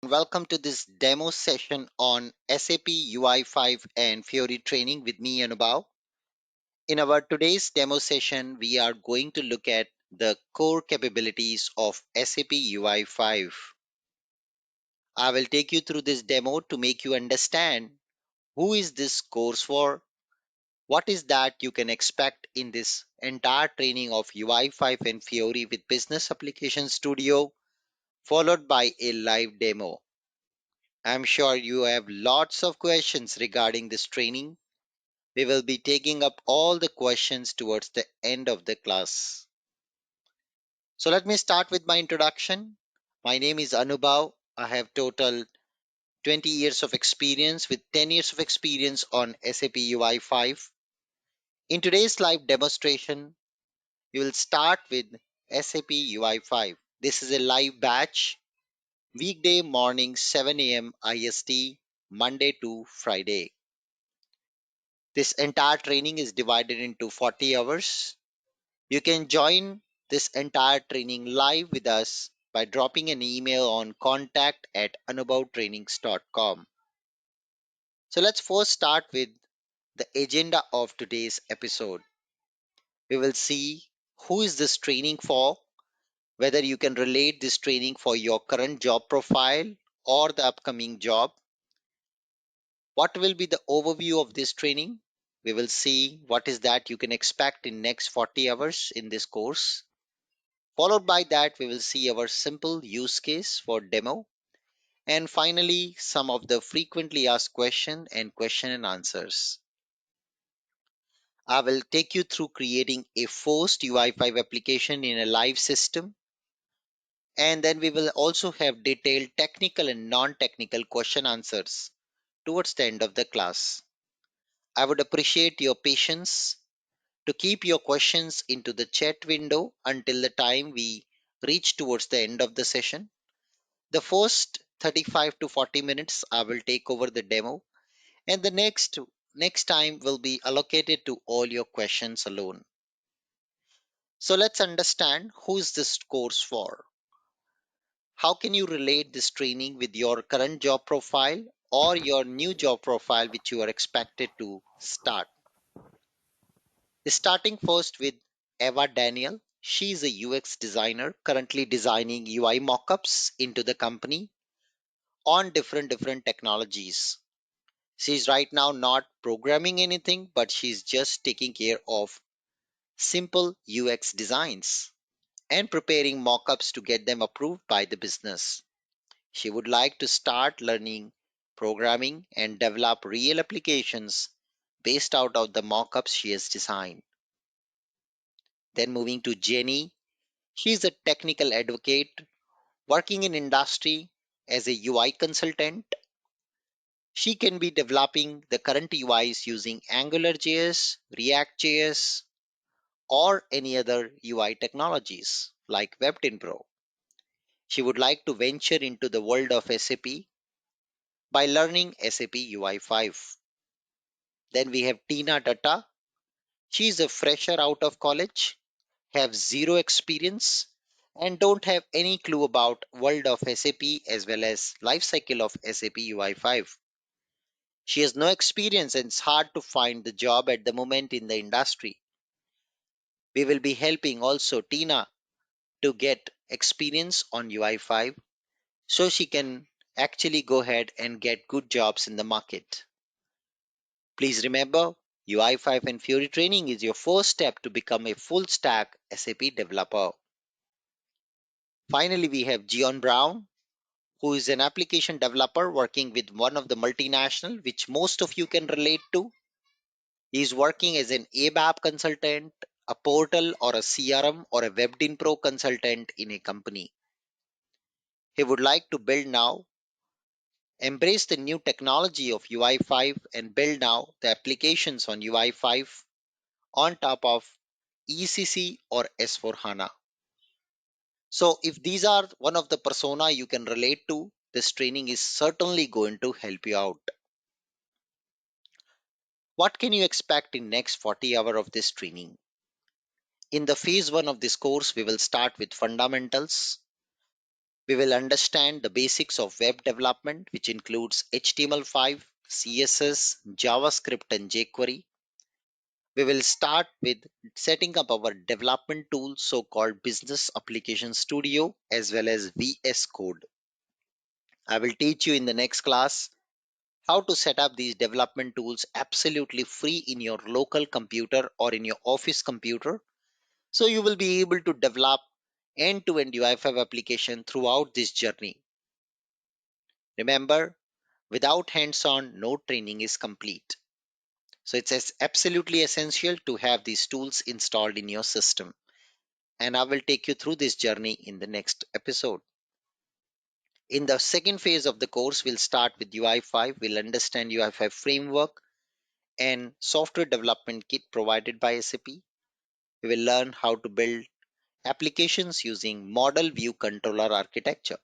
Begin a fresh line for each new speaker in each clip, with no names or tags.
Welcome to this demo session on SAP UI5 and Fiori training with me, Anubhav. In our today's demo session, we are going to look at the core capabilities of SAP UI5. I will take you through this demo to make you understand who is this course for, what is that you can expect in this entire training of UI5 and Fiori with Business Application Studio, followed by a live demo. I'm sure you have lots of questions regarding this training. We will be taking up all the questions towards the end of the class. So let me start with my introduction. My name is Anubhav. I have total 20 years of experience with 10 years of experience on SAP UI5. In today's live demonstration, we will start with SAP UI5. This is a live batch, weekday morning 7 a.m. IST, Monday to Friday. This entire training is divided into 40 hours. You can join this entire training live with us by dropping an email on contact@anubhavtrainings.com. So let's first start with the agenda of today's episode. We will see who is this training for, whether you can relate this training for your current job profile or the upcoming job. What will be the overview of this training? We will see what is that you can expect in next 40 hours in this course. Followed by that, we will see our simple use case for demo. And finally, some of the frequently asked question and answers. I will take you through creating a first UI5 application in a live system. And then we will also have detailed technical and non-technical question answers towards the end of the class. I would appreciate your patience to keep your questions into the chat window until the time we reach towards the end of the session. The first 35 to 40 minutes I will take over the demo, and the next time will be allocated to all your questions alone. So let's understand who is this course for. How can you relate this training with your current job profile or your new job profile which you are expected to start? Starting first with Eva Daniel. She is a UX designer currently designing UI mockups into the company on different technologies. She's right now not programming anything, but she's just taking care of simple UX designs and preparing mockups to get them approved by the business. She would like to start learning programming and develop real applications based out of the mockups she has designed. Then moving to Jenny, she is a technical advocate working in industry as a UI consultant. She can be developing the current UIs using AngularJS, React.js, or any other UI technologies like WebDin Pro. She would like to venture into the world of SAP by learning SAP UI5. Then we have Tina Datta. She is a fresher out of college, have zero experience, and don't have any clue about world of SAP as well as life cycle of SAP UI5. She has no experience and it's hard to find the job at the moment in the industry. We will be helping also Tina to get experience on UI5 so she can actually go ahead and get good jobs in the market. Please remember, UI5 and Fiori training is your first step to become a full stack SAP developer. Finally, we have Gion Brown, who is an application developer working with one of the multinational, which most of you can relate to. He is working as an ABAP consultant, a portal or a CRM or a WebDin Pro consultant in a company. He would like to build now, embrace the new technology of UI5 and build now the applications on UI5 on top of ECC or S4HANA. So if these are one of the persona you can relate to, this training is certainly going to help you out. What can you expect in next 40 hours of this training? In the phase 1 of this course, we will start with fundamentals. We will understand the basics of web development, which includes HTML5, CSS, JavaScript, and jQuery. We will start with setting up our development tool, so called Business Application Studio, as well as VS Code. I will teach you in the next class how to set up these development tools absolutely free in your local computer or in your office computer. So you will be able to develop end-to-end UI5 application throughout this journey. Remember, without hands-on, no training is complete. So it's absolutely essential to have these tools installed in your system. And I will take you through this journey in the next episode. In the second phase of the course, we'll start with UI5. We'll understand UI5 framework and software development kit provided by SAP. We will learn how to build applications using model view controller architecture.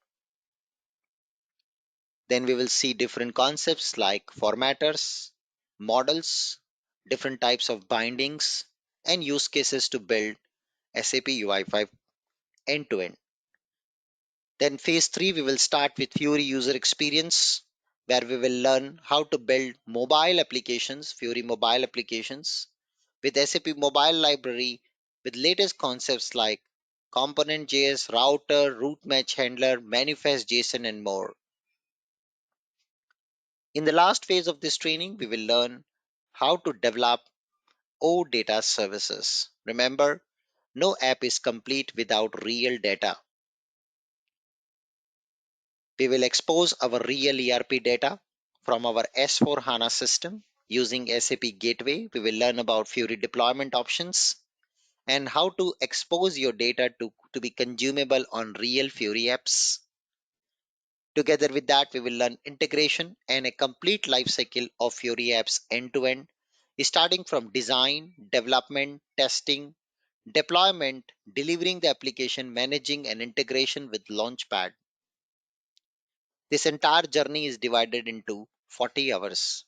Then we will see different concepts like formatters, models, different types of bindings, and use cases to build SAP UI5 end to end. Then phase 3, we will start with Fiori user experience, where we will learn how to build mobile applications, Fiori mobile applications, with SAP mobile library with latest concepts like component.js, router, route match handler, manifest JSON, and more. In the last phase of this training, we will learn how to develop O data services. Remember, no app is complete without real data. We will expose our real ERP data from our S4 HANA system using SAP Gateway. We will learn about Fiori deployment options and how to expose your data to be consumable on real Fiori apps. Together with that, we will learn integration and a complete lifecycle of Fiori apps end to end, starting from design, development, testing, deployment, delivering the application, managing and integration with launchpad. This entire journey is divided into 40 hours.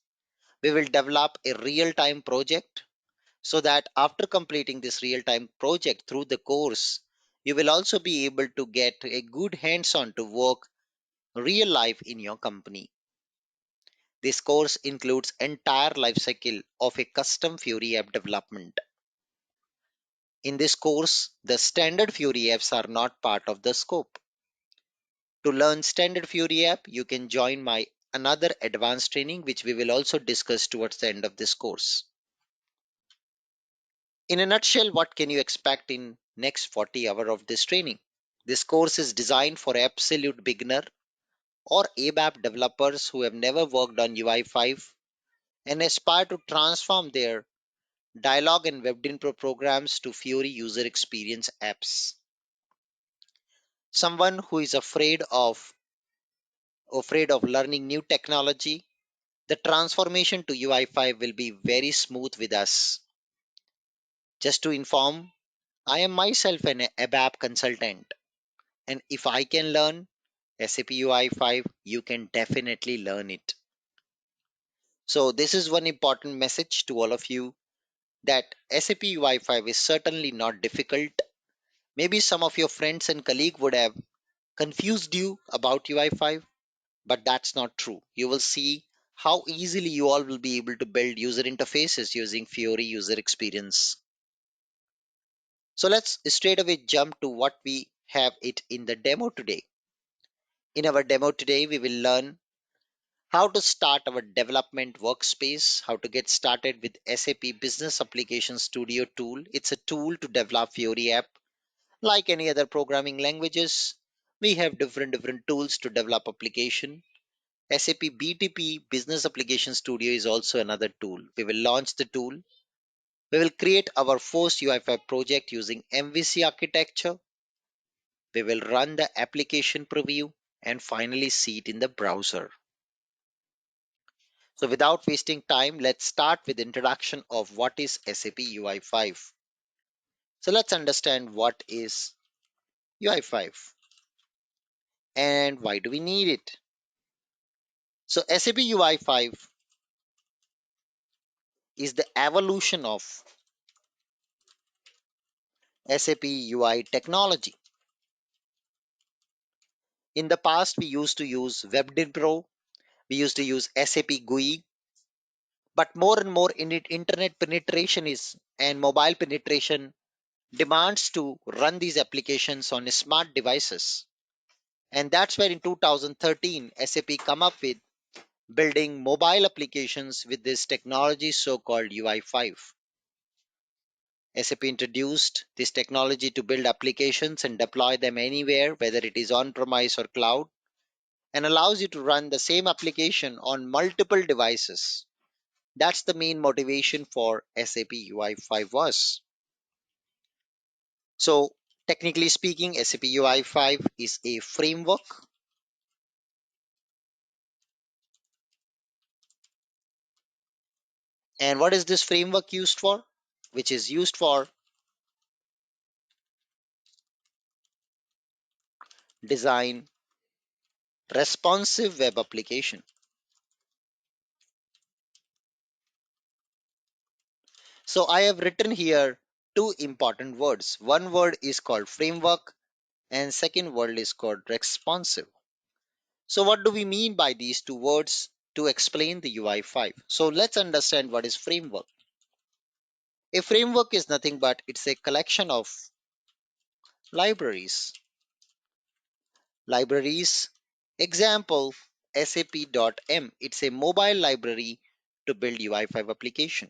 We will develop a real-time project so that after completing this real-time project through the course, you will also be able to get a good hands-on to work real life in your company. This course includes entire life cycle of a custom Fiori app development. In this course, the standard Fiori apps are not part of the scope. To learn standard Fiori app, you can join my another advanced training which we will also discuss towards the end of this course. In a nutshell, what can you expect in next 40 hours of this training? This course is designed for absolute beginner or ABAP developers who have never worked on UI5 and aspire to transform their dialog and WebDyn programs to Fiori user experience apps. Someone who is afraid of learning new technology, the transformation to UI5 will be very smooth with us. Just to inform, I am myself an ABAP consultant, and if I can learn SAP UI5, you can definitely learn it. So this is one important message to all of you, that SAP UI5 is certainly not difficult. Maybe some of your friends and colleagues would have confused you about UI5, but that's not true. You will see how easily you all will be able to build user interfaces using Fiori user experience. So let's straight away jump to what we have it in the demo today. In our demo today, we will learn how to start our development workspace, how to get started with SAP Business Application Studio tool. It's a tool to develop Fiori app. Like any other programming languages, we have different tools to develop application. SAP BTP Business Application Studio is also another tool. We will launch the tool. We will create our first UI5 project using Mvc Architecture. We will run the application preview and finally see it in the browser. So without wasting time, let's start with introduction of what is SAP UI5. So let's understand what is UI5 and why do we need it. So SAP UI5 is the evolution of SAP UI technology. In the past, we used to use WebDinPro, we used to use SAP GUI, but more and more internet penetration is and mobile penetration demands to run these applications on smart devices. And that's where in 2013, SAP come up with building mobile applications with this technology so-called UI5. SAP introduced this technology to build applications and deploy them anywhere, whether it is on-premise or cloud, and allows you to run the same application on multiple devices. That's the main motivation for SAP UI5 was. So, technically speaking, SAP UI5 is a framework. And what is this framework used for? Which is used for design responsive web application. So I have written here two important words. One word is called framework and second word is called responsive. So what do we mean by these two words to explain the UI5? So let's understand what is framework. A framework is nothing but it's a collection of libraries. Libraries, example sap.m. It's a mobile library to build UI5 application.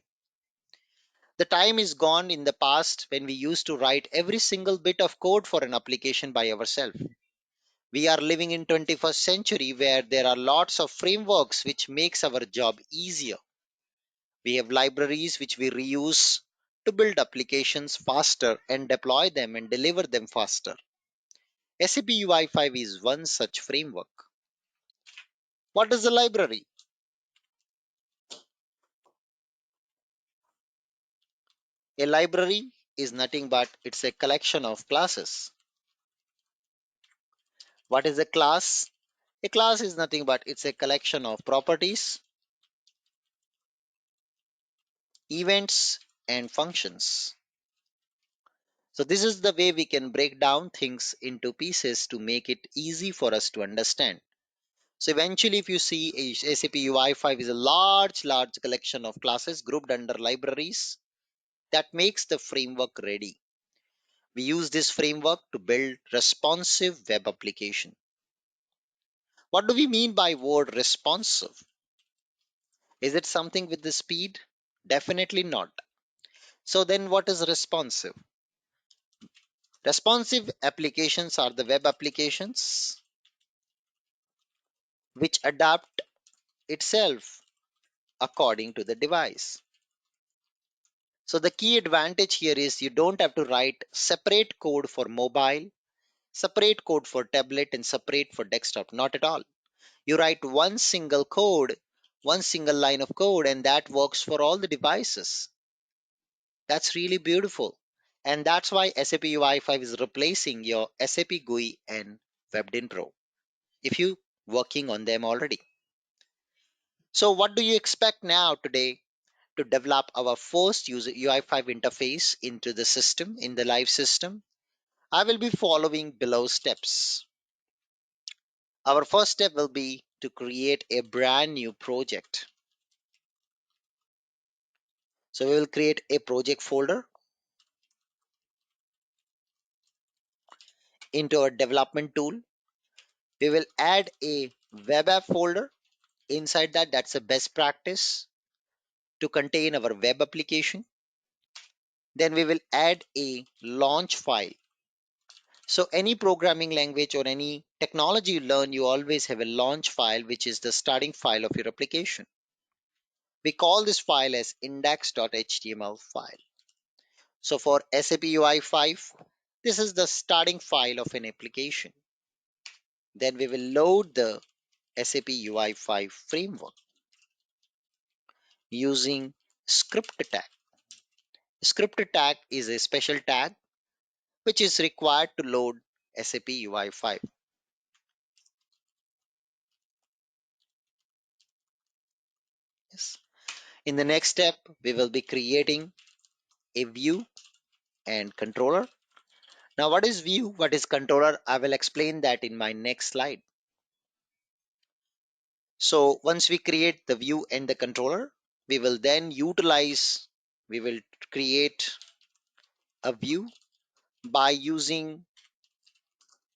The time is gone in the past when we used to write every single bit of code for an application by ourselves. We are living in 21st century where there are lots of frameworks which makes our job easier. We have libraries which we reuse to build applications faster and deploy them and deliver them faster. SAP UI5 is one such framework. What is a library? A library is nothing but it's a collection of classes. What is a class? A class is nothing but it's a collection of properties, events, and functions. So this is the way we can break down things into pieces to make it easy for us to understand. So eventually, if you see SAP UI5 is a large collection of classes grouped under libraries that makes the framework ready. We use this framework to build responsive web application. What do we mean by word responsive? Is it something with the speed? Definitely not. So then what is responsive? Responsive applications are the web applications which adapt itself according to the device. So the key advantage here is you don't have to write separate code for mobile, separate code for tablet and separate for desktop. Not at all. You write one single code, one single line of code and that works for all the devices. That's really beautiful. And that's why SAP UI5 is replacing your SAP GUI and WebDin Pro if you working on them already. So what do you expect now today to develop our first user UI5 interface into the system, in the live system? I will be following below steps. Our first step will be to create a brand new project. So we will create a project folder into our development tool. We will add a web app folder. Inside that, that's a best practice to contain our web application. Then we will add a launch file. So any programming language or any technology you learn, you always have a launch file, which is the starting file of your application. We call this file as index.html file. So for SAP UI5, this is the starting file of an application. Then we will load the SAP UI5 framework using script tag. Script tag is a special tag which is required to load SAP UI5. Yes. In the next step, we will be creating a view and controller. Now, what is view? What is controller? I will explain that in my next slide. So once we create the view and the controller, we will then we will create a view by using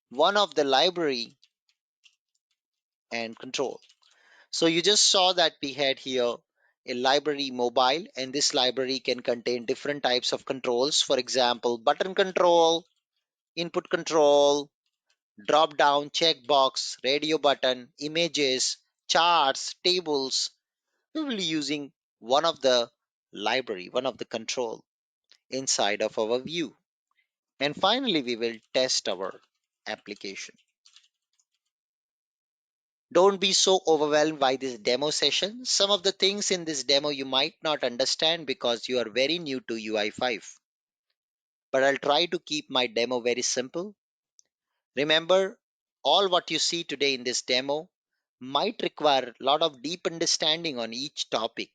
one of the library and control. So you just saw that we had here a library mobile, and this library can contain different types of controls. For example, button control, input control, drop down, checkbox, radio button, images, charts, tables. We will be using one of the library, one of the control inside of our view. And finally, we will test our application. Don't be so overwhelmed by this demo session. Some of the things in this demo you might not understand because you are very new to UI5. But I'll try to keep my demo very simple. Remember, all what you see today in this demo might require a lot of deep understanding on each topic,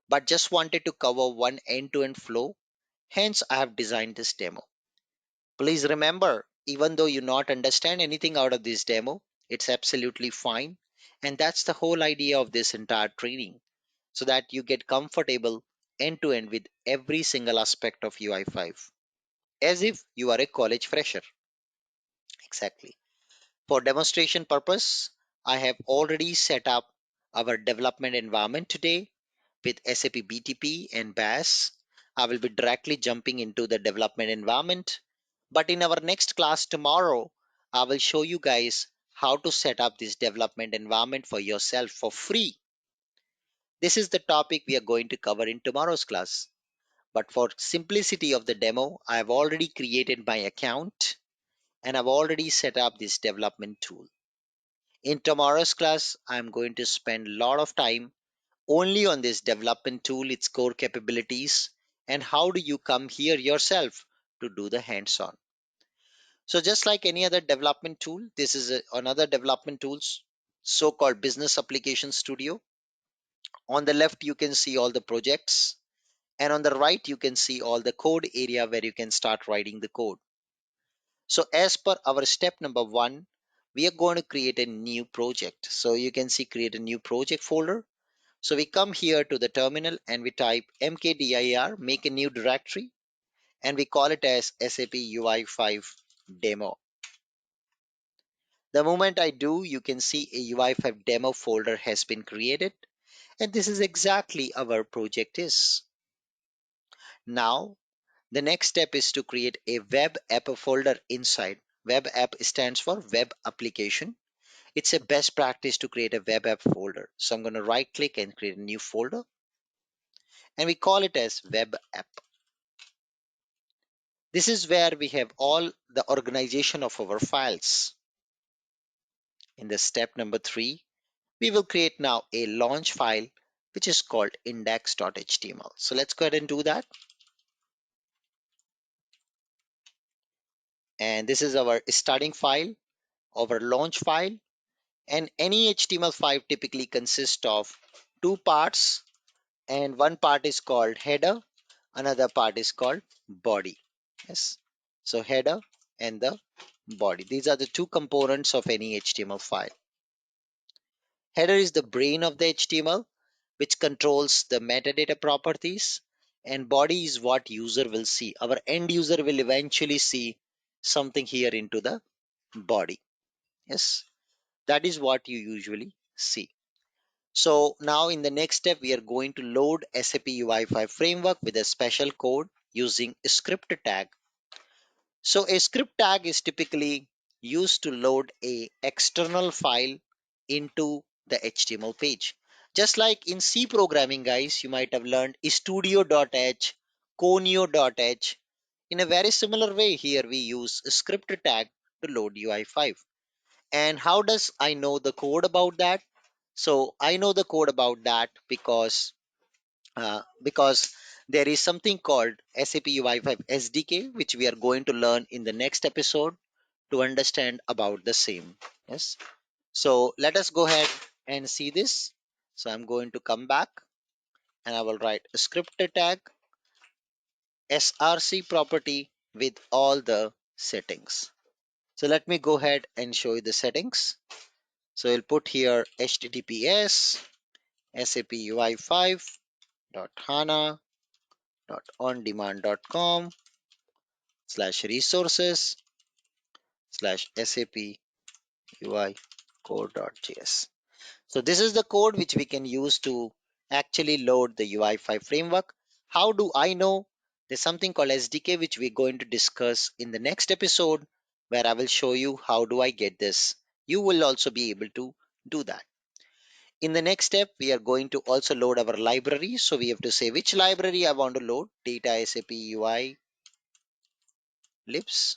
but just wanted to cover one end-to-end flow. Hence, I have designed this demo. Please remember, even though you not understand anything out of this demo, it's absolutely fine. And that's the whole idea of this entire training, so that you get comfortable end to end with every single aspect of UI5, as if you are a college fresher. Exactly. For demonstration purpose, I have already set up our development environment today with SAP BTP and BAS. I will be directly jumping into the development environment. But in our next class tomorrow, I will show you guys how to set up this development environment for yourself for free. This is the topic we are going to cover in tomorrow's class. But for simplicity of the demo, I have already created my account and I've already set up this development tool. In tomorrow's class, I'm going to spend a lot of time only on this development tool, its core capabilities, and how do you come here yourself to do the hands-on. So just like any other development tool, this is another development tools, so-called Business Application Studio. On the left, you can see all the projects, and on the right, you can see all the code area where you can start writing the code. So as per our step number 1, we are going to create a new project. So you can see create a new project folder. So we come here to the terminal and we type mkdir, make a new directory, and we call it as SAP UI5 demo. The moment I do, you can see a UI5 demo folder has been created, and this is exactly our project is. Now, the next step is to create a web app folder inside. Web app stands for web application. It's a best practice to create a web app folder. So I'm going to right click and create a new folder, and we call it as web app. This is where we have all the organization of our files. In the step number 3, we will create now a launch file which is called index.html. So let's go ahead and do that. And this is our starting file, our launch file. And any HTML file typically consists of two parts, and one part is called header, another part is called body. Yes. So header and the body. These are the two components of any HTML file. Header is the brain of the HTML, which controls the metadata properties, and body is what user will see. Our end user will eventually see something here into the body. Yes, that is what you usually see. So now in the next step, we are going to load SAP UI5 framework with a special code using a script tag. So a script tag is typically used to load a external file into the HTML page. Just like in C programming, guys, you might have learned studio.h, conio.h. In a very similar way, here we use a script tag to load UI5. And how does I know the code about that? So I know the code about that because there is something called SAP UI5 SDK, which we are going to learn in the next episode to understand about the same. Yes. So let us go ahead and see this. So I'm going to come back and I will write a script tag src property with all the settings. So let me go ahead and show you the settings. So we'll put here https sapui5.hana.ondemand.com/resources /SAP UI code.js. So this is the code which we can use to actually load the UI5 framework. How do I know? There's something called SDK which we're going to discuss in the next episode, where I will show you how do I get this. You will also be able to do that. In the next step, we are going to also load our library. So we have to say which library I want to load. Data SAP UI libs.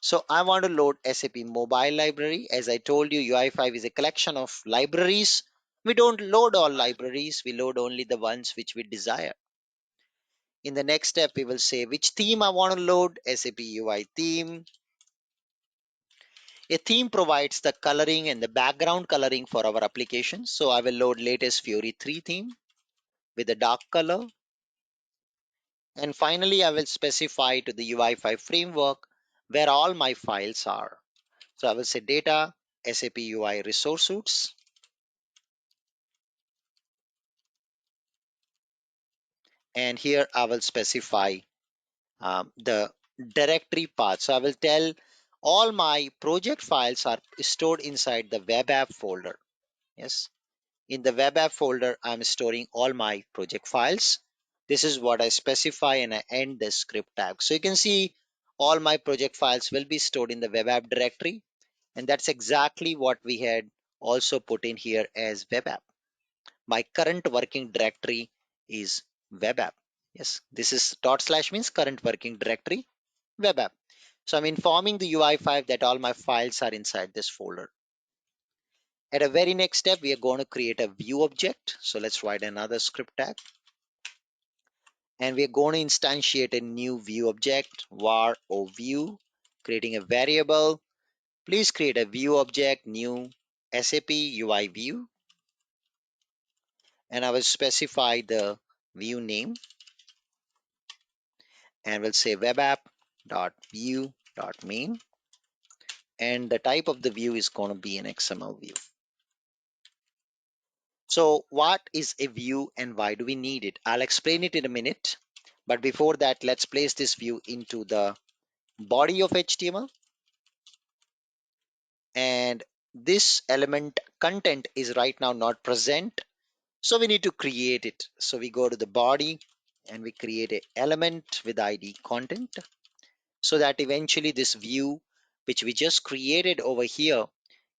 So I want to load SAP mobile library. As I told you, UI5 is a collection of libraries. We don't load all libraries. We load only the ones which we desire. In the next step, we will say which theme I want to load. SAP UI theme. A theme provides the coloring and the background coloring for our application. So I will load latest Fiori 3 theme with a dark color. And finally, I will specify to the UI5 framework where all my files are. So I will say data, SAP UI resource suites. And here I will specify the directory path. So I will tell all my project files are stored inside the web app folder. Yes. In the web app folder, I'm storing all my project files. This is what I specify and I end the script tag. So you can see all my project files will be stored in the web app directory. And that's exactly what we had also put in here as web app. My current working directory is web app. Yes, this is dot slash means current working directory web app. So I'm informing the UI5 that all my files are inside this folder. At a very next step, we are going to create a view object. So let's write another script tag. And we are going to instantiate a new view object, var o view, creating a variable. Please create a view object, new SAP UI view. And I will specify the view name and we'll say web app dot view dot main. And the type of the view is going to be an XML view. So what is a view and why do we need it? I'll explain it in a minute. But before that, let's place this view into the body of HTML. And this element content is right now not present. So we need to create it. So we go to the body and we create an element with ID content so that eventually this view, which we just created over here,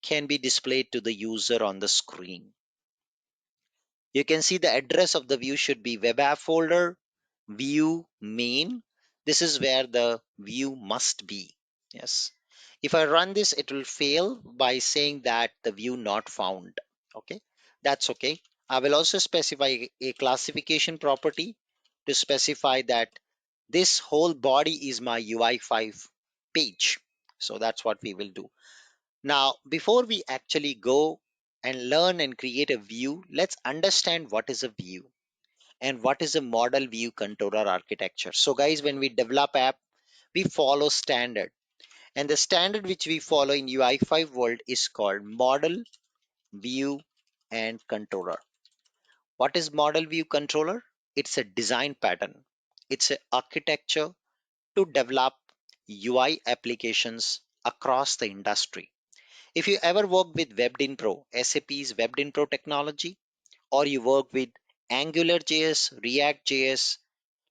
can be displayed to the user on the screen. You can see the address of the view should be web app folder, view main. This is where the view must be. Yes. If I run this, it will fail by saying that the view not found. Okay. That's okay. I will also specify a classification property to specify that this whole body is my UI5 page. So that's what we will do. Now, before we actually go and learn and create a view, let's understand what is a view and what is a model view controller architecture. So guys, when we develop app, we follow standard, and the standard which we follow in UI5 world is called model view and controller. What is model view controller? It's a design pattern. It's an architecture to develop UI applications across the industry. If you ever work with WebDin Pro, SAP's WebDin Pro technology, or you work with AngularJS, React.js,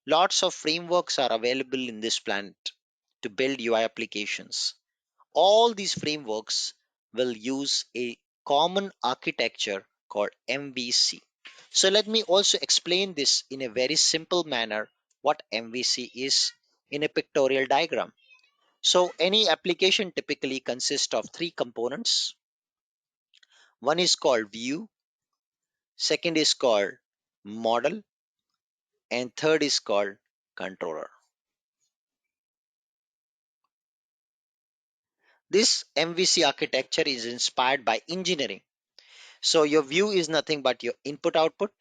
lots of frameworks are available in this planet to build UI applications. All these frameworks will use a common architecture called MVC. So let me also explain this in a very simple manner what MVC is in a pictorial diagram. So any application typically consists of three components. One is called view, second is called model, and third is called controller. This MVC architecture is inspired by engineering. So your view is nothing but your input output,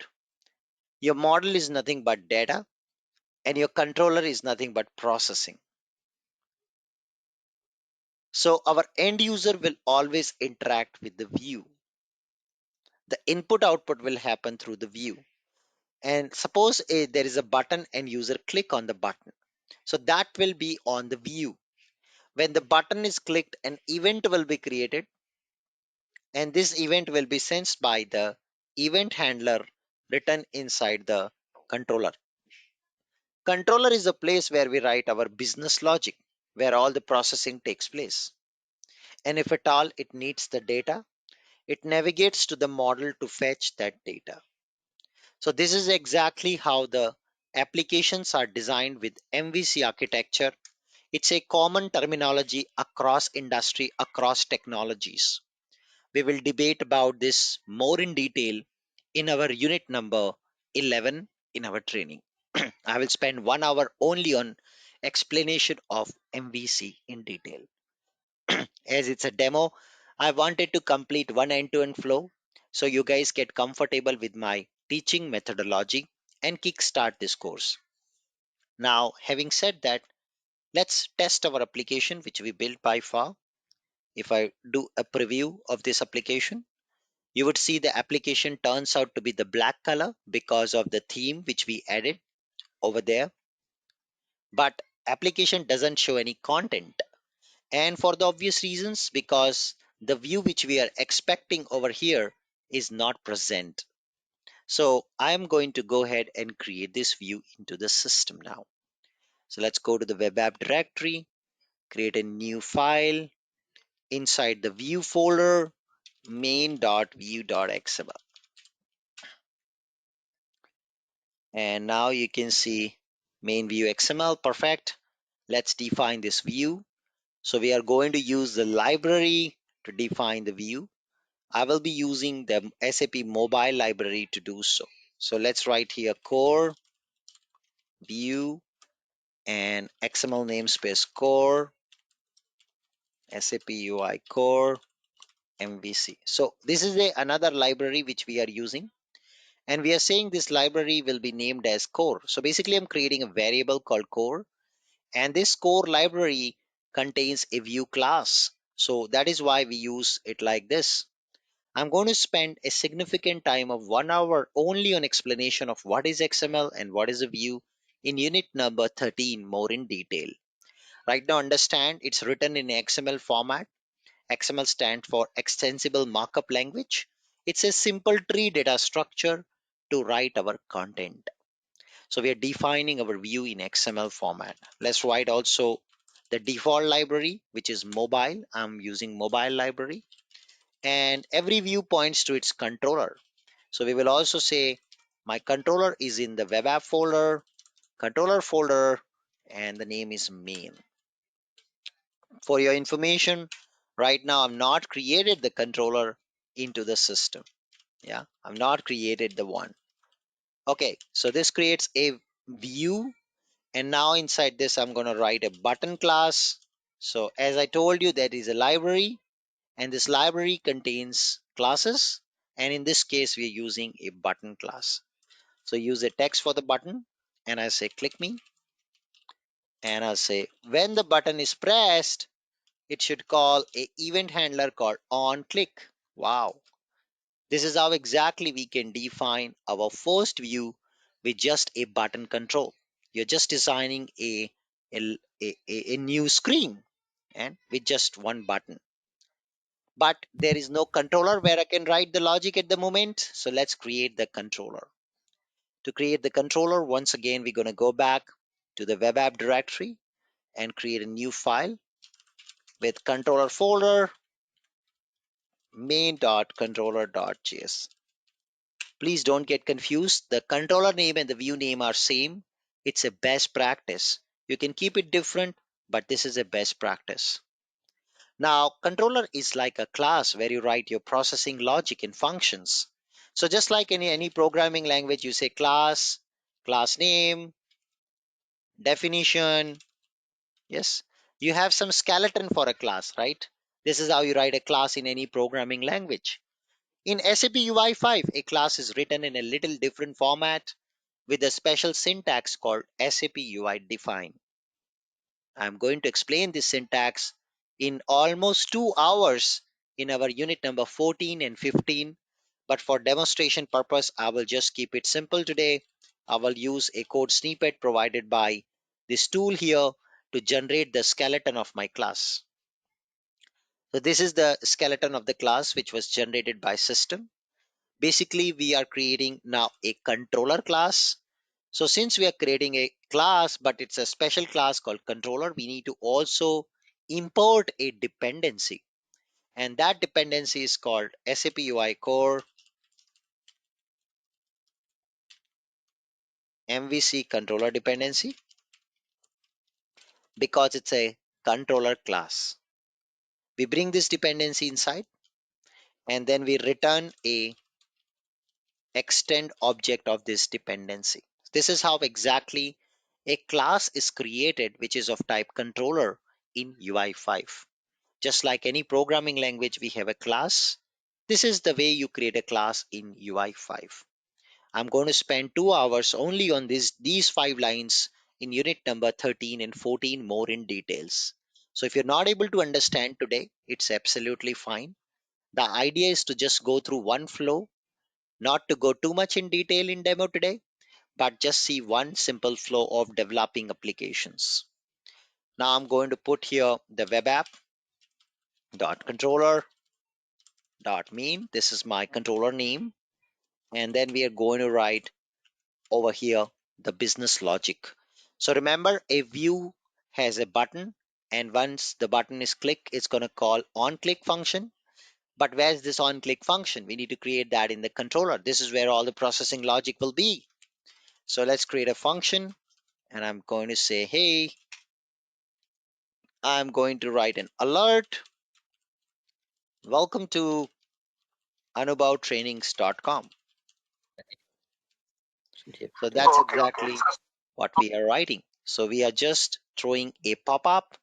your model is nothing but data, and your controller is nothing but processing. So our end user will always interact with the view. The input output will happen through the view. And suppose there is a button and user click on the button. So that will be on the view. When the button is clicked, an event will be created, and this event will be sensed by the event handler written inside the controller. Controller is a place where we write our business logic, where all the processing takes place. And if at all it needs the data, it navigates to the model to fetch that data. So this is exactly how the applications are designed with MVC architecture. It's a common terminology across industry, across technologies. We will debate about this more in detail in our unit number 11 in our training. I will spend 1 hour only on explanation of MVC in detail. As it's a demo, I wanted to complete one end-to-end flow so you guys get comfortable with my teaching methodology and kickstart this course. Now, having said that, let's test our application which we built by far. If I do a preview of this application, you would see the application turns out to be the black color because of the theme which we added over there. But application doesn't show any content, and for the obvious reasons, because the view which we are expecting over here is not present. So I am going to go ahead and create this view into the system now. So let's go to the web app directory, create a new file inside the view folder, main.view.xml. And now you can see main view XML. Perfect. Let's define this view. So we are going to use the library to define the view. I will be using the SAP mobile library to do so. So let's write here core view and XML namespace core SAP UI core MVC. So this is another library which we are using, and we are saying this library will be named as core. So basically I'm creating a variable called core, and this core library contains a view class. So that is why we use it like this. I'm going to spend a significant time of 1 hour only on explanation of what is XML and what is a view in unit number 13 more in detail. Right now understand it's written in XML format. XML stands for extensible markup language. It's a simple tree data structure to write our content. So we are defining our view in XML format. Let's write also the default library, which is mobile. I'm using mobile library, and every view points to its controller. So we will also say my controller is in the web app folder, controller folder, and the name is main. For your information, right now I'm not created the controller into the system. Yeah, I've not created the one. Okay, so this creates a view, and now inside this I'm going to write a button class. So as I told you, that is a library, and this library contains classes, and in this case we are using a button class. So use a text for the button, and I say click me, and I say when the button is pressed, it should call a event handler called on click. Wow, this is how exactly we can define our first view with just a button control. You're just designing a new screen and with just one button. But there is no controller where I can write the logic at the moment. So let's create the controller. To create the controller, once again, we're going to go back to the web app directory and create a new file with controller folder main.controller.js. Please don't get confused. The controller name and the view name are same. It's a best practice. You can keep it different, but this is a best practice. Now, controller is like a class where you write your processing logic and functions. So just like any programming language, you say class, class name, definition. Yes, you have some skeleton for a class, right? This is how you write a class in any programming language. In SAP UI5, a class is written in a little different format with a special syntax called SAP UI define. I'm going to explain this syntax in almost 2 hours in our unit number 14 and 15. But for demonstration purpose, I will just keep it simple today. I will use a code snippet provided by this tool here to generate the skeleton of my class. So this is the skeleton of the class which was generated by system. Basically, we are creating now a controller class. So since we are creating a class, but it's a special class called controller, we need to also import a dependency. And that dependency is called SAP UI Core Mvc Controller Dependency because it's a controller class. We bring this dependency inside and then we return a extend object of this dependency. This is how exactly a class is created which is of type controller in UI5. Just like any programming language, we have a class. This is the way you create a class in UI5. I'm going to spend 2 hours only on these 5 lines in unit number 13 and 14 more in details. So if you're not able to understand today, it's absolutely fine. The idea is to just go through one flow, not to go too much in detail in demo today, but just see one simple flow of developing applications. Now I'm going to put here the web app dot controller dot main. This is my controller name. And then we are going to write over here the business logic. So remember, a view has a button, and once the button is clicked, it's going to call on click function. But where's this on click function? We need to create that in the controller. This is where all the processing logic will be. So let's create a function, and I'm going to say, hey, I'm going to write an alert. Welcome to anubhavtrainings.com. So that's exactly what we are writing. So we are just throwing a pop-up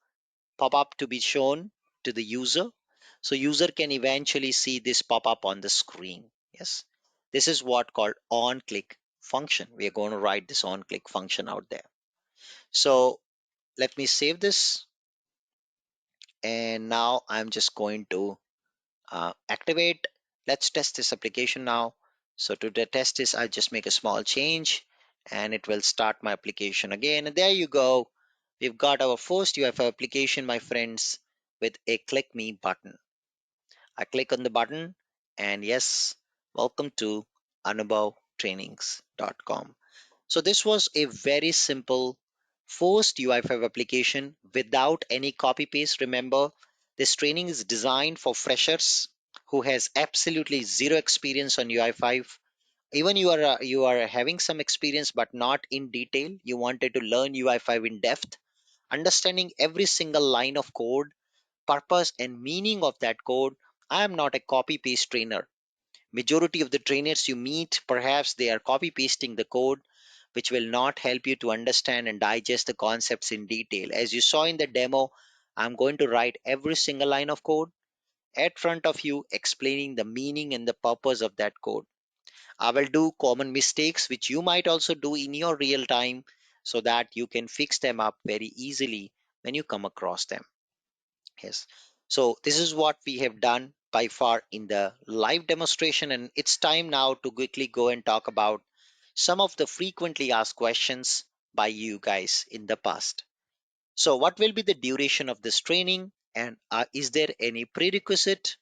to be shown to the user. So user can eventually see this pop-up on the screen. Yes. This is what called on click function. We are going to write this on click function out there. So let me save this. And now I'm just going to activate. Let's test this application now. So to test this, I'll just make a small change and it will start my application again. And there you go. We've got our first UI5 application, my friends, with a click me button. I click on the button and yes, welcome to anubhavtrainings.com. So this was a very simple first UI5 application without any copy paste. Remember, this training is designed for freshers who has absolutely zero experience on UI5. Even you are having some experience but not in detail. You wanted to learn UI5 in depth, understanding every single line of code, purpose and meaning of that code. I am not a copy paste trainer. Majority of the trainers you meet, perhaps they are copy pasting the code, which will not help you to understand and digest the concepts in detail. As you saw in the demo, I'm going to write every single line of code at front of you, explaining the meaning and the purpose of that code. I will do common mistakes which you might also do in your real time so that you can fix them up very easily when you come across them. Yes. So this is what we have done by far in the live demonstration, and it's time now to quickly go and talk about some of the frequently asked questions by you guys in the past. So what will be the duration of this training, and is there any prerequisite?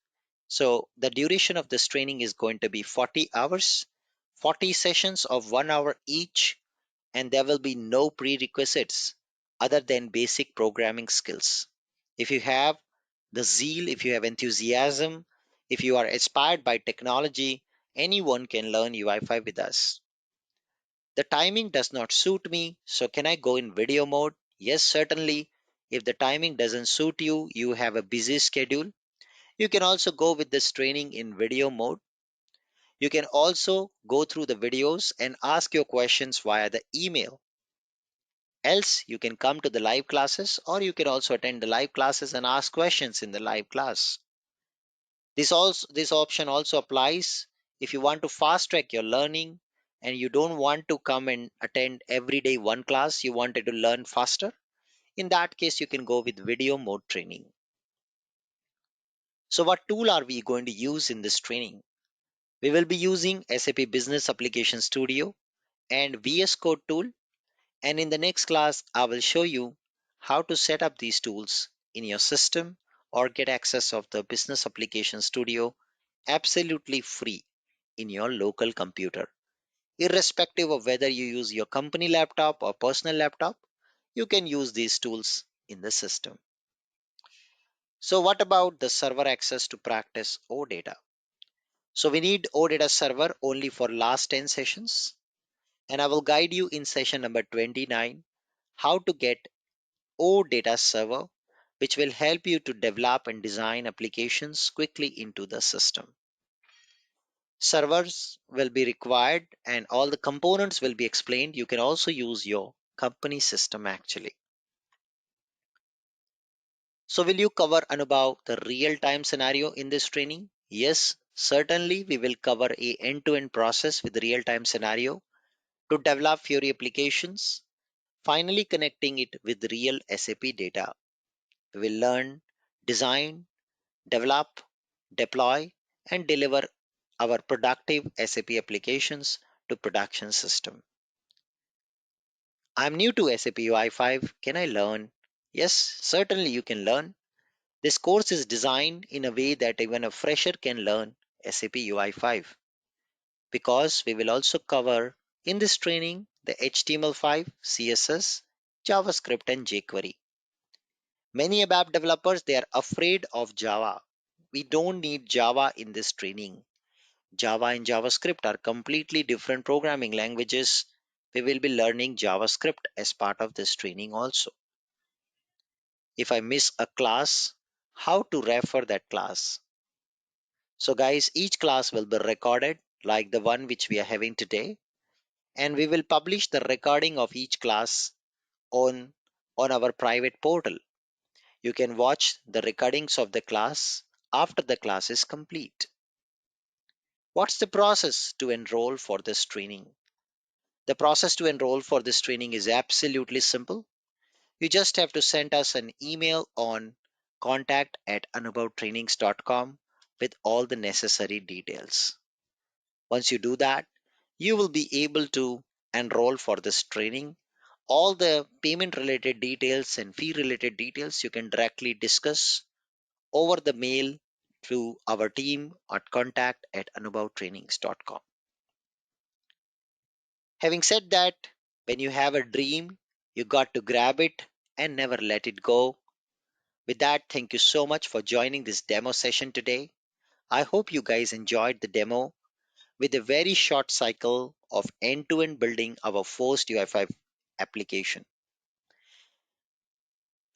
So the duration of this training is going to be 40 hours, 40 sessions of 1 hour each, and there will be no prerequisites other than basic programming skills. If you have the zeal, if you have enthusiasm, if you are inspired by technology, anyone can learn UI5 with us. The timing does not suit me, so can I go in video mode? Yes, certainly. If the timing doesn't suit you, you have a busy schedule, you can also go with this training in video mode. You can also go through the videos and ask your questions via the email. Else, you can come to the live classes, or you can also attend the live classes and ask questions in the live class. This option also applies if you want to fast track your learning and you don't want to come and attend every day one class, you wanted to learn faster. In that case, you can go with video mode training. So what tool are we going to use in this training? We will be using SAP Business Application Studio and VS Code tool. And in the next class, I will show you how to set up these tools in your system or get access of the Business Application Studio absolutely free in your local computer. Irrespective of whether you use your company laptop or personal laptop, you can use these tools in the system. So what about the server access to practice OData? So we need OData server only for last 10 sessions. And I will guide you in session number 29 how to get OData server, which will help you to develop and design applications quickly into the system. Servers will be required and all the components will be explained. You can also use your company system actually. So will you cover Anubhav the real-time scenario in this training? Yes, certainly we will cover a end-to-end process with real-time scenario to develop Fiori applications, finally connecting it with real SAP data. We will learn, design, develop, deploy, and deliver our productive SAP applications to production system. I'm new to SAP UI5. Can I learn? Yes, certainly you can learn. This course is designed in a way that even a fresher can learn SAP UI5 because we will also cover in this training the HTML5, CSS, JavaScript, and jQuery. Many ABAP developers they are afraid of Java. We don't need Java in this training. Java and JavaScript are completely different programming languages. We will be learning JavaScript as part of this training also. If I miss a class, how to refer that class? So guys, each class will be recorded like the one which we are having today, and we will publish the recording of each class on our private portal. You can watch the recordings of the class after the class is complete. What's the process to enroll for this training? The process to enroll for this training is absolutely simple. You just have to send us an email on contact@anubhavtrainings.com with all the necessary details. Once you do that, you will be able to enroll for this training. All the payment related details and fee related details you can directly discuss over the mail to our team at contact@anubhavtrainings.com. Having said that, when you have a dream, you got to grab it and never let it go. With that, thank you so much for joining this demo session today. I hope you guys enjoyed the demo with a very short cycle of end-to-end building our first UI5 application.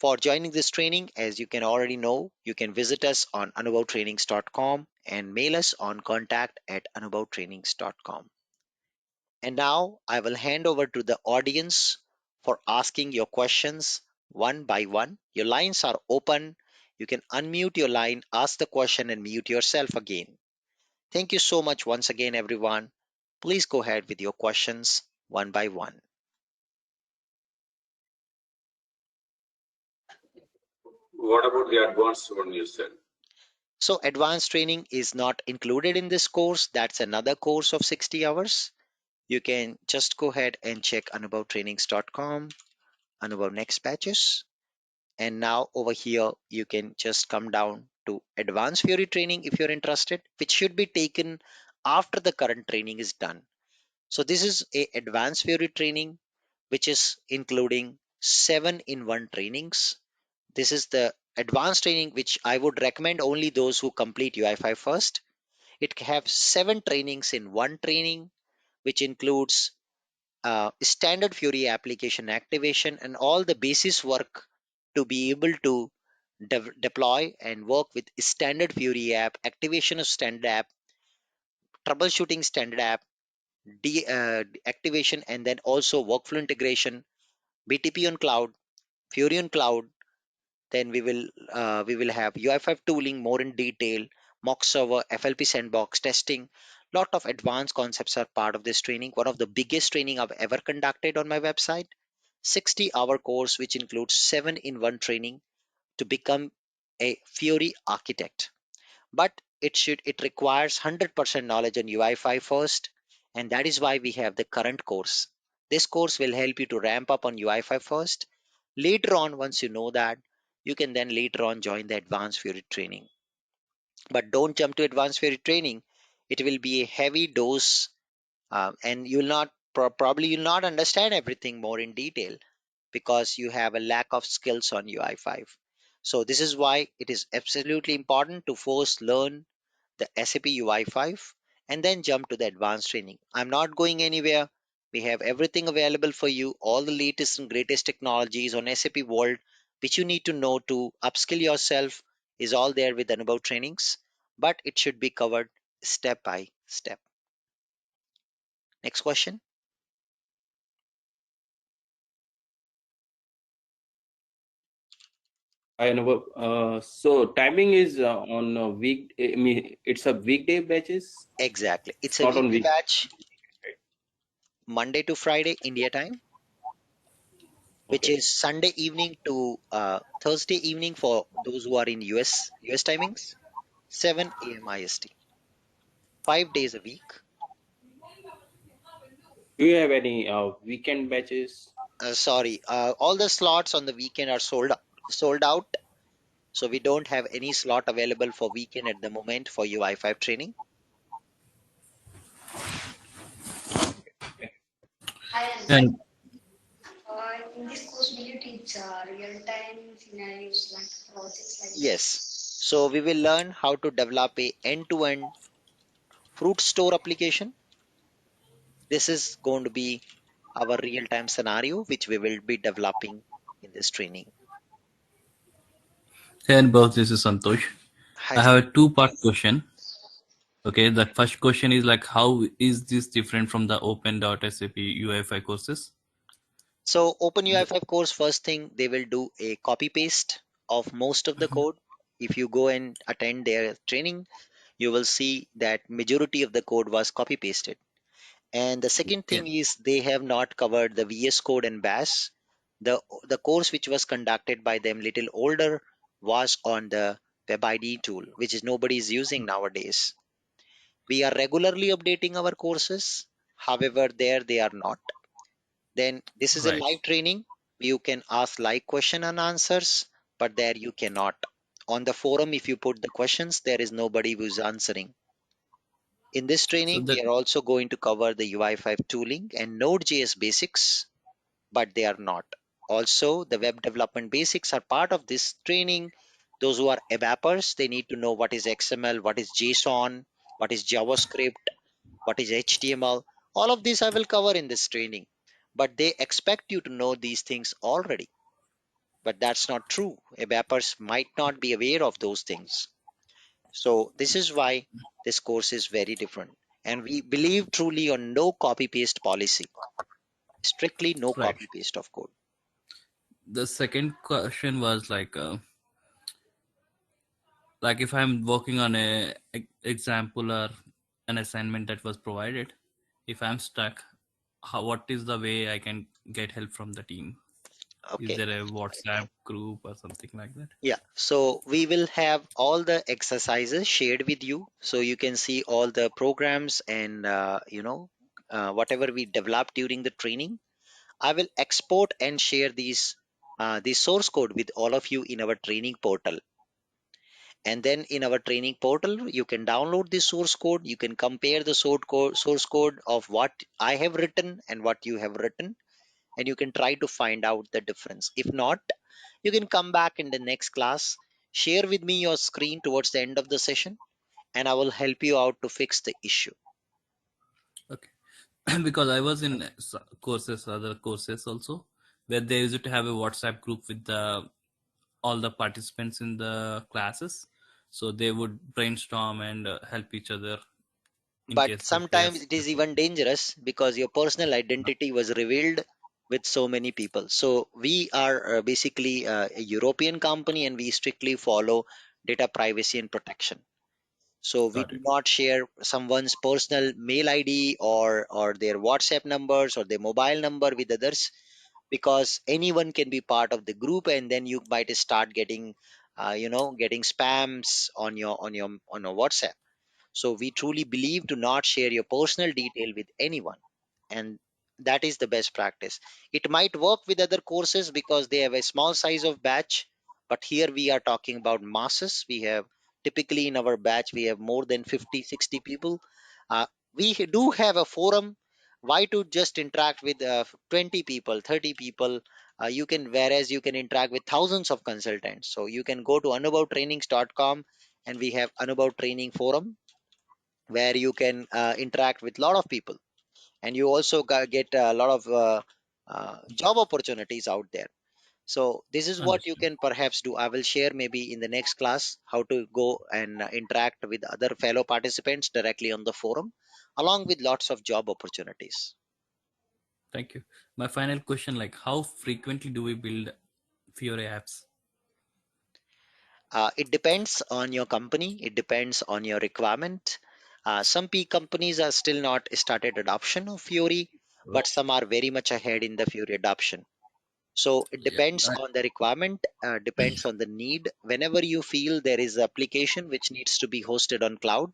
For joining this training, as you can already know, you can visit us on anubhavtrainings.com and mail us on contact@anubhavtrainings.com. And now I will hand over to the audience for asking your questions one by one. Your lines are open. You can unmute your line, ask the question, and mute yourself again. Thank you so much once again, everyone. Please go ahead with your questions one by one.
What about the advanced one you said?
So, advanced training is not included in this course. That's another course of 60 hours. You can just go ahead and check anubhavtrainings.com, Anubhav next batches. And now over here, you can just come down to advanced Fiori training if you're interested, which should be taken after the current training is done. So this is a advanced Fiori training, which is including 7-in-1 trainings. This is the advanced training, which I would recommend only those who complete UI5 first. It have 7 trainings in one training, which includes standard Fiori application activation and all the basis work to be able to deploy and work with standard Fiori app, activation of standard app, troubleshooting standard app, activation, and then also workflow integration, BTP on cloud, Fiori on cloud. Then we will have UI5 tooling more in detail, mock server, FLP sandbox testing. Lot of advanced concepts are part of this training. One of the biggest training I've ever conducted on my website. 60-hour course which includes 7-in-1 training to become a Fiori architect. but it requires 100% knowledge on UI5 first, and that is why we have the current course. This course will help you to ramp up on UI5 first. Later on, once you know that, you can then later on join the advanced Fiori training. But don't jump to advanced Fiori training. It will be a heavy dose, and you'll not probably you'll not understand everything more in detail because you have a lack of skills on UI5. So this is why it is absolutely important to first learn the SAP UI5 and then jump to the advanced training. I'm not going anywhere. We have everything available for you, all the latest and greatest technologies on SAP world, which you need to know to upskill yourself is all there with Anubhav trainings, but it should be covered step by step. Next question.
I know. So timing is on a week. I mean, it's a weekday batches.
Exactly.
It's
It's a
not on
weekly
week.
batch, Monday to Friday, India time, which
Okay.
is Sunday evening to Thursday evening for those who are in US timings, 7 a.m. IST. 5 days a week.
Do you have any weekend batches?
Sorry, all the slots on the weekend are sold out. So we don't have any slot available for weekend at the moment for UI5 training.
And in this course, will you teach real-time scenarios like projects like that?
Yes. So we will learn how to develop a end-to-end fruit store application. This is going to be our real-time scenario, which we will be developing in this training.
And both this is Santosh.
Hi.
I have a two-part question. Okay, the first question is like, how is this different from the Open.sap UI5 courses?
So Open
The,
UI5 course, first thing they will do a copy paste of most of the code. If you go and attend their training, you will see that majority of the code was copy pasted. And the second
yeah,
thing is they have not covered the VS Code and BAS. The course which was conducted by them little older was on the Web ID tool, which is nobody is using nowadays. We are regularly updating our courses. However, there they are not. Then this is a
right.
live training. You can ask live question and answers, but there you cannot. On the forum, if you put the questions, there is nobody who is answering. In this
So
training,
that
we are also going to cover the UI5 tooling and Node.js basics, but they are not. Also, the web development basics are part of this training. Those who are ABAPers, they need to know what is XML, what is JSON, what is JavaScript, what is HTML. All of this I will cover in this training. But they expect you to know these things already. But that's not true. ABAPers might not be aware of those things. So this is why this course is very different. And we believe truly on no copy paste policy, strictly no
right.
copy paste of code.
The second question was like if I'm working on a example or an assignment that was provided, if I'm stuck, what is the way I can get help from the team? Is
Okay.
there a WhatsApp group or something like that?
Yeah. So we will have all the exercises shared with you. So you can see all the programs and, whatever we developed during the training. I will export and share the source code with all of you in our training portal. And then in our training portal, you can download the source code. You can compare the source code of what I have written and what you have written, and you can try to find out the difference. If not, you can come back in the next class, share with me your screen towards the end of the session, and I will help you out to fix the issue.
Okay. Because I was in other courses also, where they used to have a WhatsApp group with the all the participants in the classes, so they would brainstorm and help each other in
But
case if they are
sometimes it is even dangerous because your personal identity was revealed with so many people. So we are basically a European company and we strictly follow data privacy and protection. So we
got
do
it.
not share someone's personal mail ID or their WhatsApp numbers or their mobile number with others, because anyone can be part of the group and then you might start getting getting spams on your WhatsApp. So we truly believe to not share your personal detail with anyone, and that is the best practice. It might work with other courses because they have a small size of batch, but here we are talking about masses. We have typically in our batch we have more than 50, 60 people. Uh, we do have a forum. Why to just interact with 20 people, 30 people? You can, whereas you can interact with thousands of consultants. So you can go to anubhavtrainings.com, and we have Anubhav Training Forum where you can interact with a lot of people, and you also get a lot of job opportunities out there. So this is what you
Understood.
can perhaps do. I will share maybe in the next class how to go and interact with other fellow participants directly on the forum, along with lots of job opportunities.
Thank you. My final question, like, how frequently do we build Fiore apps?
It depends on your company. It depends on your requirement. Some companies are still not started adoption of Fiori, but some are very much ahead in the Fiori adoption. So it
Yeah,
depends on the requirement, depends on the need. Whenever you feel there is application which needs to be hosted on cloud,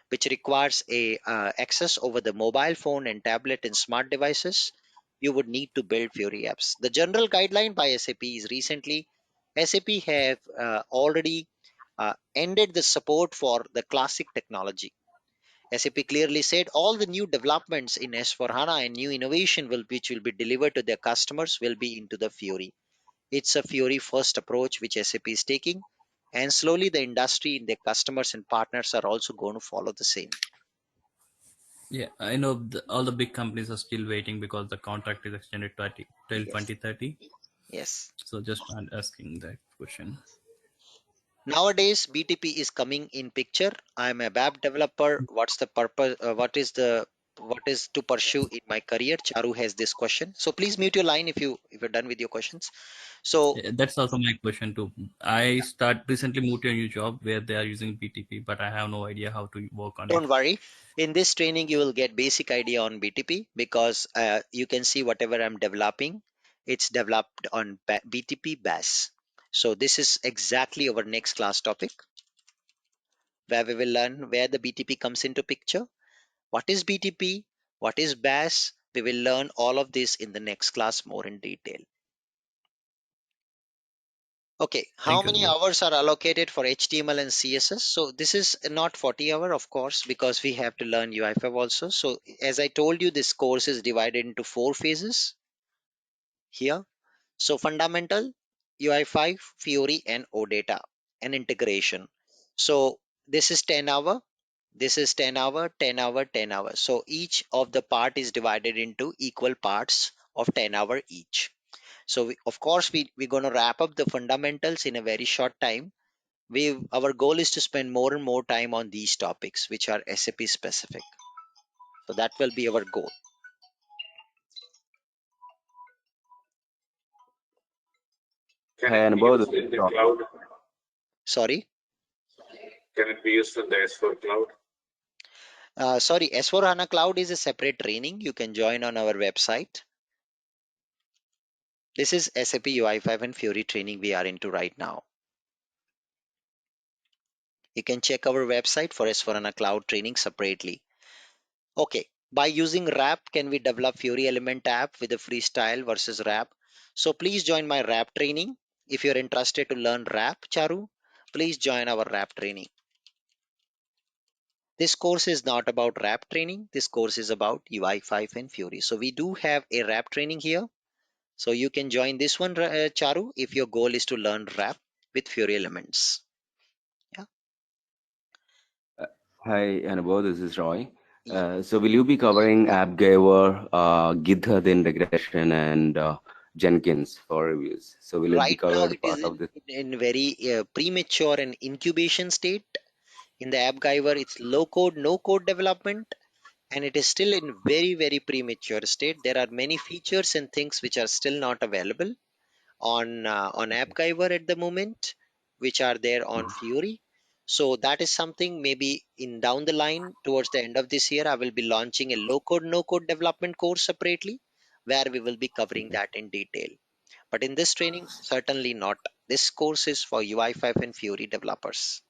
which requires a access over the mobile phone and tablet and smart devices, you would need to build Fiori apps. The general guideline by SAP is recently SAP have already ended the support for the classic technology. SAP clearly said all the new developments in S4HANA and new innovation which will be delivered to their customers will be into the Fiori. It's a Fiori first approach which SAP is taking, and slowly the industry, their customers and partners are also going to follow the same.
yeah, I know all the big companies are still waiting because the contract is extended till
Yes.
2030.
Yes.
So just asking that question.
Nowadays, BTP is coming in picture. I'm a web developer. What's the purpose? What is to pursue in my career? Charu has this question. So please mute your line if you're done with your questions. So
Yeah, that's also my question too. I start recently moved to a new job where they are using BTP, but I have no idea how to work on it.
don't worry. In this training, you will get basic idea on BTP because you can see whatever I'm developing, it's developed on BTP BAS. So this is exactly our next class topic where we will learn where the BTP comes into picture. What is BTP? What is BAS? We will learn all of this in the next class more in detail. Okay, how
Thank you,
many
Anubhav.
hours are allocated for HTML and CSS? So this is not 40 hour, of course, because we have to learn UI5 also. So as I told you, this course is divided into 4 phases here. So fundamental, UI5, Fiori, and OData and integration. So this is 10 hour. This is 10 hour, 10 hour, 10 hour. So each of the part is divided into equal parts of 10 hour each. So of course we're going to wrap up the fundamentals in a very short time. Our goal is to spend more and more time on these topics which are SAP specific. So that will be our goal.
Can
Hey,
it be
Anubhav,
used
this
in
is
the
Roy.
cloud?
Sorry.
Can it be used in the S4 cloud?
Sorry, S4 HANA Cloud is a separate training. You can join on our website. This is SAP UI5 and Fiori training we are into right now. You can check our website for S4 HANA Cloud training separately. Okay, by using RAP, can we develop Fiori element app with a freestyle versus RAP? So please join my RAP training. If you're interested to learn RAP, Charu, please join our RAP training. This course is not about RAP training. This course is about UI5 and Fiori. So we do have a RAP training here. So you can join this one, Charu, if your goal is to learn RAP with Fiori elements. Yeah.
Hi, Anubhav, this is Roy.
Ye-
So will you be covering AppGyver, Github Integration, and Jenkins for reviews? So will it be
Right now,
covered
it is
part of this?
in very premature and incubation state. In the AppGyver, it's low code, no code development, and it is still in very, very premature state. There are many features and things which are still not available on
Okay.
AppGyver at the moment, which are there on
Mhm.
Fiori. So that is something maybe in down the line towards the end of this year, I will be launching a low code, no code development course separately, where we will be covering
Okay.
that in detail. But in this training, certainly not. This course is for UI5 and Fiori developers.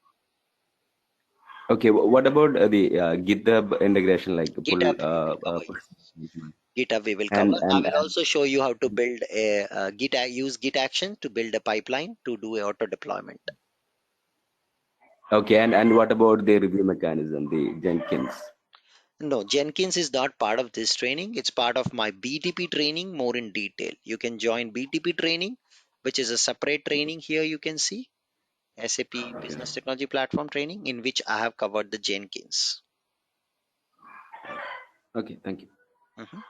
Okay, what about the GitHub integration, like
GitHub
pull
we will cover.
push
GitHub we will
and
cover. I will also show you how to build a use Git action to build a pipeline to do a auto deployment.
okay, and what about the review mechanism, the Jenkins?
No, Jenkins is not part of this training. It's part of my BTP training more in detail. You can join BTP training, which is a separate training here. You can see SAP
Okay,
Business Technology Platform training, in which I have covered the Jenkins.
okay, thank you.
Mhm.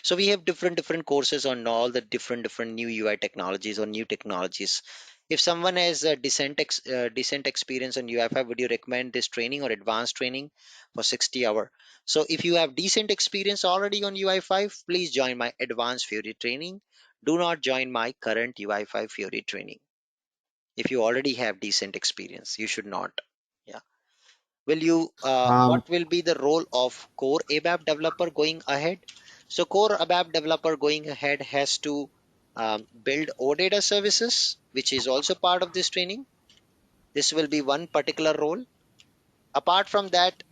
So we have different courses on all the different new UI technologies or new technologies. If someone has a decent experience on UI5, would you recommend this training or advanced training for 60 hour? So if you have decent experience already on UI5, please join my advanced Fiori training. Do not join my current UI5 Fiori training. If you already have decent experience, you should not. Yeah. Will you
Um,
what will be the role of core ABAP developer going ahead? So core ABAP developer going ahead has to build OData services, which is also part of this training. This will be one particular role. Apart from that,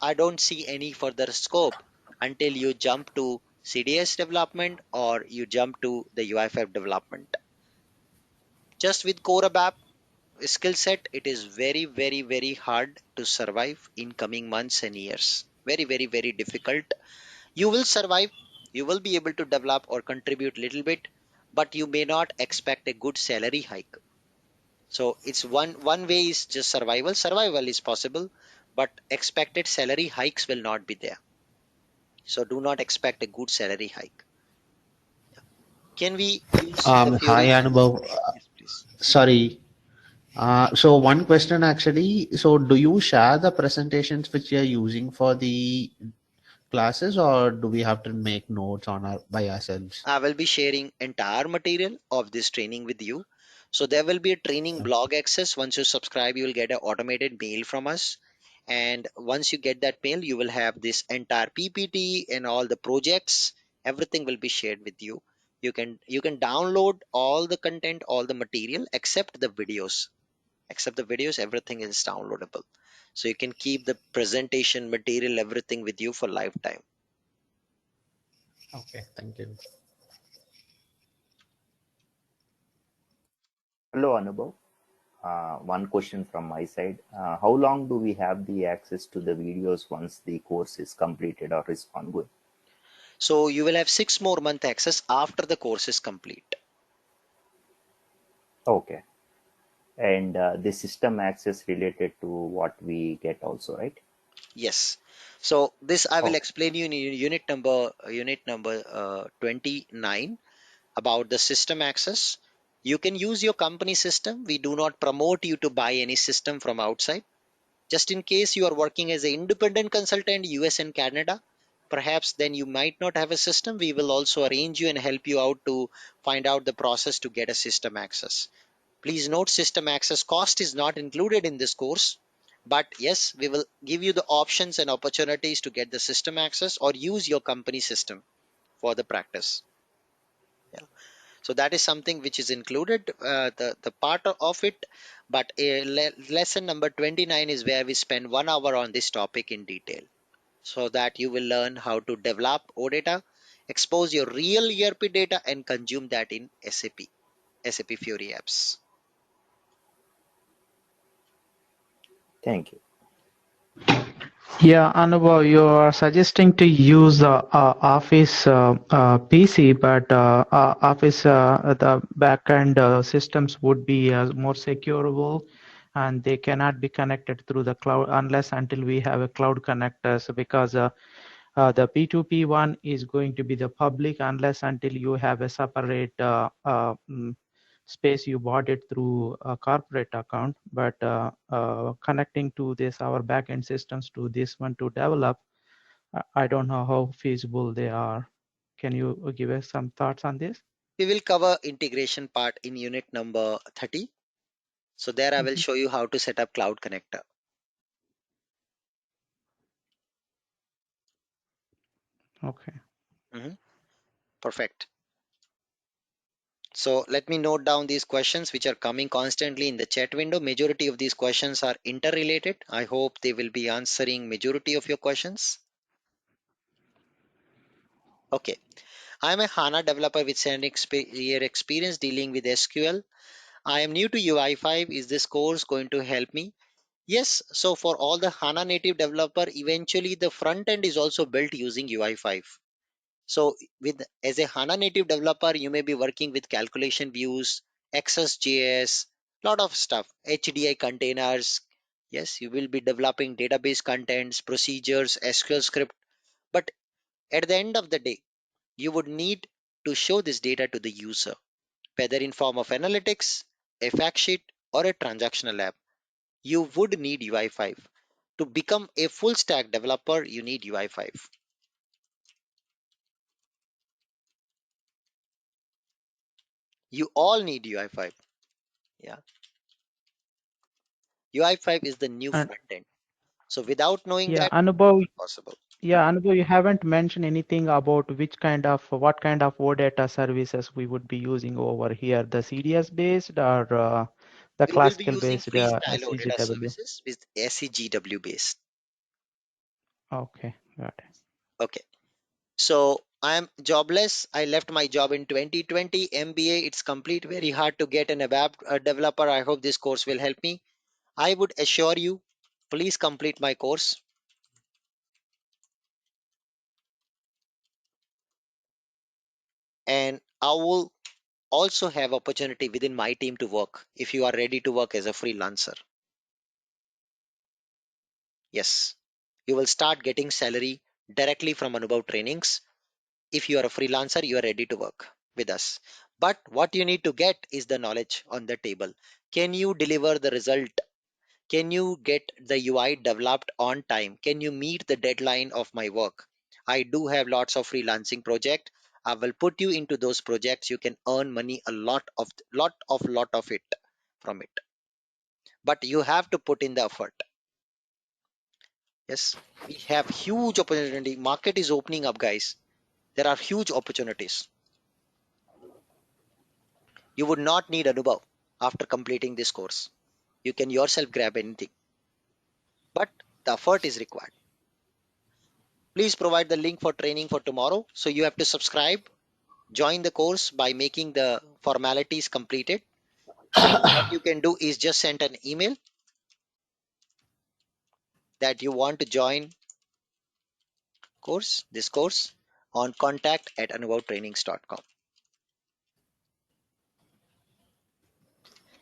I don't see any further scope until you jump to CDS development or you jump to the UI5 development. Just with core ABAP skill set, it is very hard to survive in coming months and years. Very difficult. You will survive, you will be able to develop or contribute little bit, but you may not expect a good salary hike. So it's one way is just survival is possible, but expected salary hikes will not be there. So do not expect a good salary hike. Can we use the
Hi,
Fiori?
Anubhav.
Yes, please.
Sorry. So one question actually. So do you share the presentations which you're using for the classes, or do we have to make notes on our by ourselves?
I will be sharing entire material of this training with you. So there will be a training blog access. Once you subscribe, you will get an automated mail from us. And once you get that mail, you will have this entire PPT and all the projects. Everything will be shared with you. You can download all the content, all the material, except the videos. Except the videos, everything is downloadable. So you can keep the presentation material, everything with you for lifetime.
Okay, thank you.
Hello, Anubhav. One question from my side. How long do we have the access to the videos once the course is completed or is ongoing?
So you will have 6 more month access after the course is complete.
Okay. And the system access related to what we get also, right?
Yes. So this I will
Okay.
explain you in unit number 29 about the system access. You can use your company system. We do not promote you to buy any system from outside. Just in case you are working as an independent consultant, US and Canada, perhaps then you might not have a system. We will also arrange you and help you out to find out the process to get a system access. Please note, system access cost is not included in this course. But yes, we will give you the options and opportunities to get the system access or use your company system for the practice. Yeah. So that is something which is included, the part of it. But lesson number 29 is where we spend 1 hour on this topic in detail, so that you will learn how to develop OData, expose your real ERP data, and consume that in SAP Fiori apps.
Thank you.
Yeah, Anubhav, you are suggesting to use Office PC, but Office the backend systems would be more securable, and they cannot be connected through the cloud unless until we have a cloud connector. So because the P2P one is going to be the public unless until you have a separate space you bought it through a corporate account, but connecting to this our backend systems to this one to develop, I don't know how feasible they are. Can you give us some thoughts on this?
We will cover integration part in unit number 30. So there I will
Mhm.
show you how to set up cloud connector.
Okay.
Mhm. Perfect. So let me note down these questions which are coming constantly in the chat window. Majority of these questions are interrelated. I hope they will be answering majority of your questions. Okay. I'm a HANA developer with 7-year experience dealing with SQL. I am new to UI5. Is this course going to help me? Yes. So for all the HANA native developer, eventually the front end is also built using UI5. So with as a HANA native developer, you may be working with calculation views, XSJS, lot of stuff, HDI containers. Yes, you will be developing database contents, procedures, SQL script. But at the end of the day, you would need to show this data to the user, whether in form of analytics, a fact sheet, or a transactional app. You would need UI5. To become a full stack developer, you need UI5. You all need UI5. Yeah. UI5 is the new
And
front end. So without knowing
yeah,
that,
Anubhav,
possible.
yeah, Anubhav, you haven't mentioned anything about what kind of OData services we would be using over here, the CDS based or the
We will be
classical
using
based
freestyle OData
SCGW?
services with SEGW based.
Okay, got it.
Okay. So I'm jobless. I left my job in 2020. MBA, it's complete. Very hard to get an web developer. I hope this course will help me. I would assure you, please complete my course. And I will also have opportunity within my team to work if you are ready to work as a freelancer. Yes, you will start getting salary directly from Anubhav trainings. If you are a freelancer, you are ready to work with us. But what you need to get is the knowledge on the table. Can you deliver the result? Can you get the UI developed on time? Can you meet the deadline of my work? I do have lots of freelancing project. I will put you into those projects. You can earn money a lot of it from it. But you have to put in the effort. Yes, we have huge opportunity. Market is opening up, guys. There are huge opportunities. You would not need Anubhav after completing this course. You can yourself grab anything, but the effort is required. Please provide the link for training for tomorrow. So you have to subscribe, join the course by making the formalities completed. What you can do is just send an email that you want to join this course on contact@anubhavtrainings.com.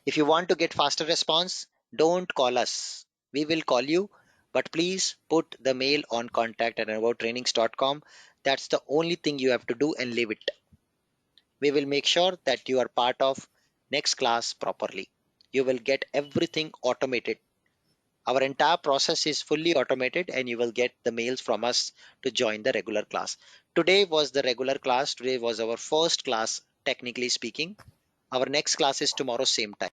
If you want to get faster response, don't call us. We will call you, but please put the mail on contact@anubhavtrainings.com. That's the only thing you have to do and leave it. We will make sure that you are part of next class properly. You will get everything automated. Our entire process is fully automated and you will get the mails from us to join the regular class. Today was the regular class. Today was our first class, technically speaking. Our next class is tomorrow, same time.